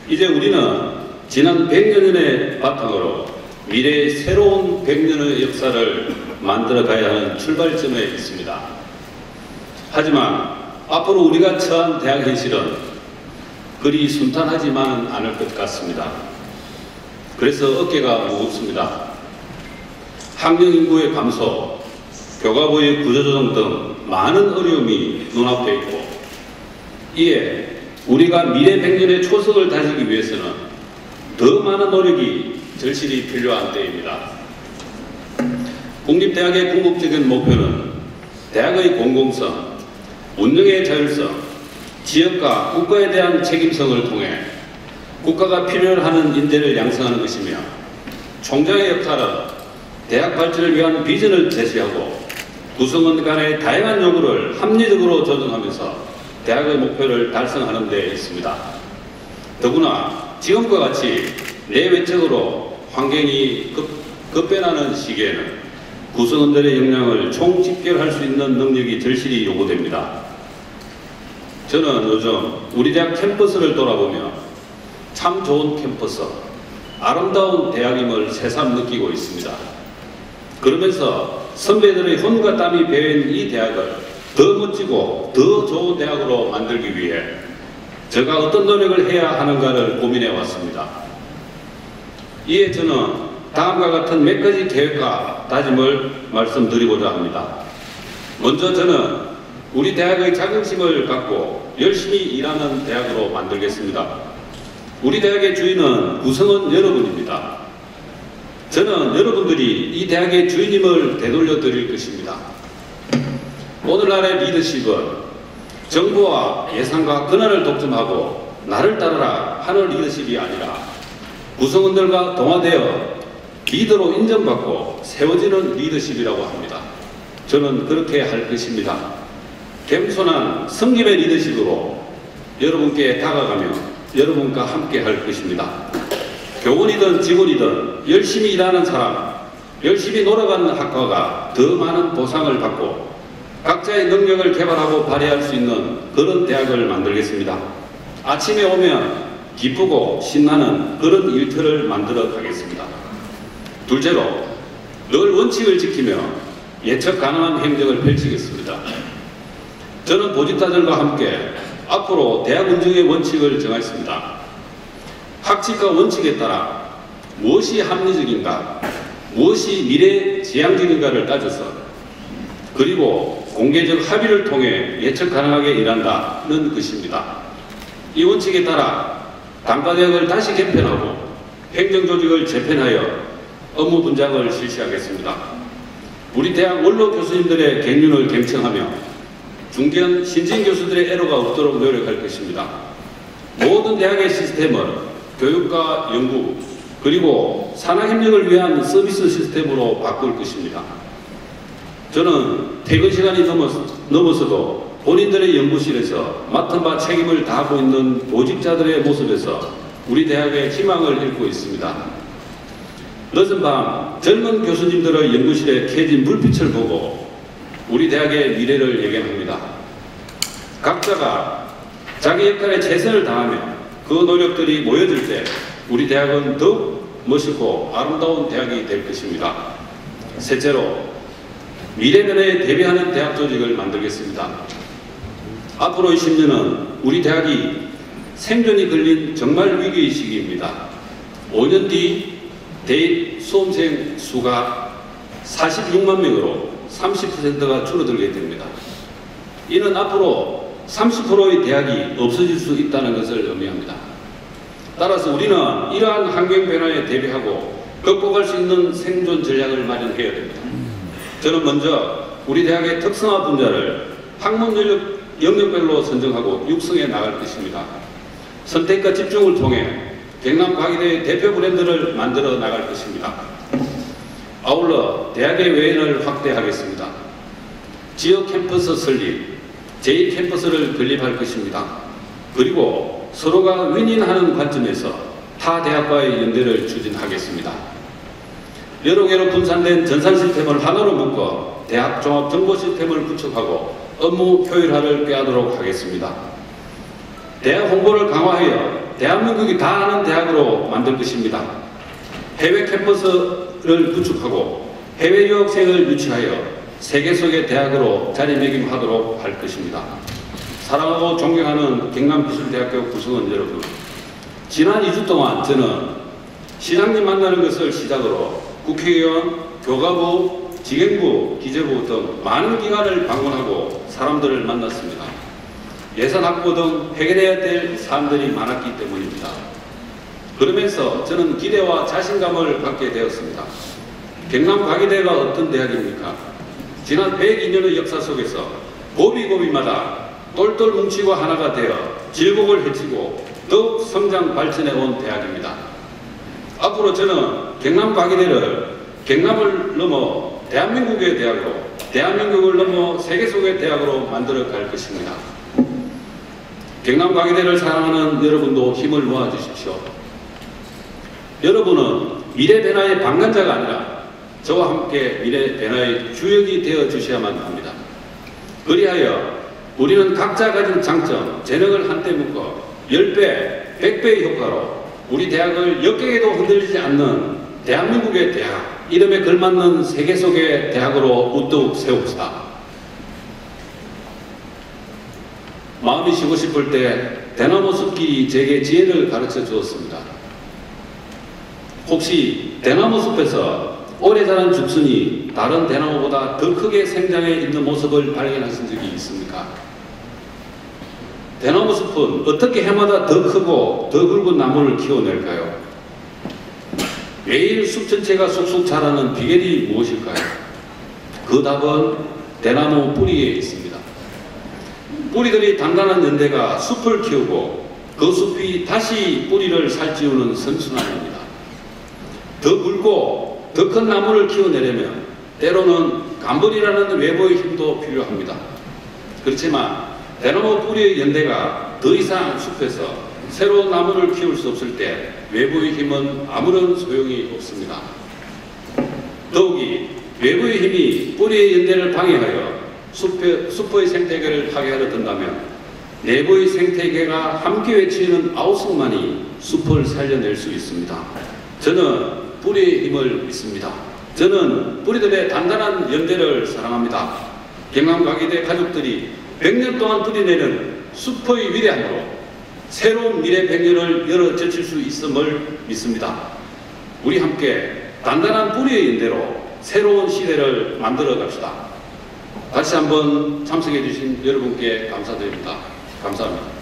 이제 우리는 지난 100년의 바탕으로 미래의 새로운 100년의 역사를 만들어 가야 하는 출발점에 있습니다. 하지만 앞으로 우리가 처한 대학 현실은 그리 순탄하지만은 않을 것 같습니다. 그래서 어깨가 무겁습니다. 학령 인구의 감소, 교과부의 구조조정 등 많은 어려움이 눈앞에 있고, 이에 우리가 미래 100년의 초석을 다지기 위해서는 더 많은 노력이 절실히 필요한 때입니다. 국립대학의 궁극적인 목표는 대학의 공공성, 운영의 자율성, 지역과 국가에 대한 책임성을 통해 국가가 필요로 하는 인재를 양성하는 것이며, 총장의 역할은 대학 발전을 위한 비전을 제시하고 구성원 간의 다양한 요구를 합리적으로 조정하면서 대학의 목표를 달성하는 데 있습니다. 더구나 지금과 같이 내외적으로 환경이 급변하는 시기에는 구성원들의 역량을 총집결할 수 있는 능력이 절실히 요구됩니다. 저는 요즘 우리 대학 캠퍼스를 돌아보며 참 좋은 캠퍼스, 아름다운 대학임을 새삼 느끼고 있습니다. 그러면서 선배들의 혼과 땀이 배인 이 대학을 더 멋지고 더 좋은 대학으로 만들기 위해 제가 어떤 노력을 해야 하는가를 고민해 왔습니다. 이에 저는 다음과 같은 몇 가지 계획과 다짐을 말씀드리고자 합니다. 먼저 저는 우리 대학의 자긍심을 갖고 열심히 일하는 대학으로 만들겠습니다. 우리 대학의 주인은 구성원 여러분입니다. 저는 여러분들이 이 대학의 주인임을 되돌려 드릴 것입니다. 오늘날의 리더십은 정부와 예산과 권한을 독점하고 나를 따르라 하는 리더십이 아니라 구성원들과 동화되어 리더로 인정받고 세워지는 리더십이라고 합니다. 저는 그렇게 할 것입니다. 겸손한 성립의 리더십으로 여러분께 다가가며 여러분과 함께 할 것입니다. 교원이든 직원이든 열심히 일하는 사람, 열심히 놀아가는 학과가 더 많은 보상을 받고 각자의 능력을 개발하고 발휘할 수 있는 그런 대학을 만들겠습니다. 아침에 오면 기쁘고 신나는 그런 일터를 만들어 가겠습니다. 둘째로, 늘 원칙을 지키며 예측 가능한 행정을 펼치겠습니다. 저는 보직자들과 함께 앞으로 대학 운영의 원칙을 정하겠습니다. 학칙과 원칙에 따라 무엇이 합리적인가, 무엇이 미래지향적인가를 따져서, 그리고 공개적 합의를 통해 예측 가능하게 일한다는 것입니다. 이 원칙에 따라 단과대학을 다시 개편하고 행정조직을 재편하여 업무 분장을 실시하겠습니다. 우리 대학 원로 교수님들의 갱년을 경청하며 중견 신진 교수들의 애로가 없도록 노력할 것입니다. 모든 대학의 시스템을 교육과 연구 그리고 산학협력을 위한 서비스 시스템으로 바꿀 것입니다. 저는 퇴근 시간이 넘어서도 본인들의 연구실에서 맡은 바 책임을 다하고 있는 보직자들의 모습에서 우리 대학의 희망을 읽고 있습니다. 늦은 밤 젊은 교수님들의 연구실에 켜진 불빛을 보고 우리 대학의 미래를 예견합니다. 각자가 자기 역할에 최선을 다하며 그 노력들이 모여질 때 우리 대학은 더욱 멋있고 아름다운 대학이 될 것입니다. 셋째로, 미래면에 대비하는 대학 조직을 만들겠습니다. 앞으로의 10년은 우리 대학이 생존이 걸린 정말 위기의 시기입니다. 5년 뒤 대입 수험생 수가 46만 명으로 30%가 줄어들게 됩니다. 이는 앞으로 30%의 대학이 없어질 수 있다는 것을 의미합니다. 따라서 우리는 이러한 환경 변화에 대비하고 극복할 수 있는 생존 전략을 마련해야 됩니다. 저는 먼저 우리 대학의 특성화 분야를 학문 영역별로 선정하고 육성해 나갈 것입니다. 선택과 집중을 통해 경남과기대의 대표 브랜드를 만들어 나갈 것입니다. 아울러 대학의 외연을 확대하겠습니다. 지역 캠퍼스 설립, 제2캠퍼스를 건립할 것입니다. 그리고 서로가 윈윈하는 관점에서 타 대학과의 연대를 추진하겠습니다. 여러 개로 분산된 전산 시스템을 하나로 묶어 대학 종합 정보 시스템을 구축하고 업무 효율화를 꾀하도록 하겠습니다. 대학 홍보를 강화하여 대한민국이 다 아는 대학으로 만들 것입니다. 해외 캠퍼스를 구축하고 해외 유학생을 유치하여 세계 속의 대학으로 자리매김하도록 할 것입니다. 사랑하고 존경하는 경남기술대학교 구성원 여러분, 지난 2주 동안 저는 시장님 만나는 것을 시작으로 국회의원, 교과부, 직행부, 기재부 등 많은 기관을 방문하고 사람들을 만났습니다. 예산 확보 등 해결해야 될 사안들이 많았기 때문입니다. 그러면서 저는 기대와 자신감을 갖게 되었습니다. 경남과기대가 어떤 대학입니까? 지난 102년의 역사 속에서 고비고비마다 똘똘 뭉치고 하나가 되어 질곡을 헤치고 더욱 성장 발전해 온 대학입니다. 앞으로 저는 경남과기대를 경남을 넘어 대한민국의 대학으로, 대한민국을 넘어 세계 속의 대학으로 만들어 갈 것입니다. 경남과기대를 사랑하는 여러분도 힘을 모아 주십시오. 여러분은 미래 변화의 방관자가 아니라 저와 함께 미래 변화의 주역이 되어 주셔야만 합니다. 그리하여 우리는 각자 가진 장점, 재능을 한때 묶어 10배, 100배의 효과로 우리 대학을 역경에도 흔들리지 않는 대한민국의 대학, 이름에 걸맞는 세계 속의 대학으로 우뚝 세웁시다. 마음이 쉬고 싶을 때 대나무 숲길이 제게 지혜를 가르쳐 주었습니다. 혹시 대나무 숲에서 오래 자란 죽순이 다른 대나무보다 더 크게 생장해 있는 모습을 발견하신 적이 있습니까? 대나무 숲은 어떻게 해마다 더 크고 더 굵은 나무를 키워낼까요? 매일 숲 전체가 쑥쑥 자라는 비결이 무엇일까요? 그 답은 대나무 뿌리에 있습니다. 뿌리들이 단단한 연대가 숲을 키우고 그 숲이 다시 뿌리를 살찌우는 선순환입니다. 더 굵고 더 큰 나무를 키워내려면 때로는 간벌이라는 외부의 힘도 필요합니다. 그렇지만 대나무 뿌리의 연대가 더 이상 숲에서 새로운 나무를 키울 수 없을 때 외부의 힘은 아무런 소용이 없습니다. 더욱이 외부의 힘이 뿌리의 연대를 방해하여 숲의 생태계를 파괴하려 든다면 내부의 생태계가 함께 외치는 아우성만이 숲을 살려낼 수 있습니다. 저는 뿌리의 힘을 믿습니다. 저는 뿌리들의 단단한 연대를 사랑합니다. 경남과기대 가족들이 100년 동안 뿌리내는 숲의 위대함으로 새로운 미래 100년을 열어 제칠 수 있음을 믿습니다. 우리 함께 단단한 뿌리의 연대로 새로운 시대를 만들어 갑시다. 다시 한번 참석해 주신 여러분께 감사드립니다. 감사합니다.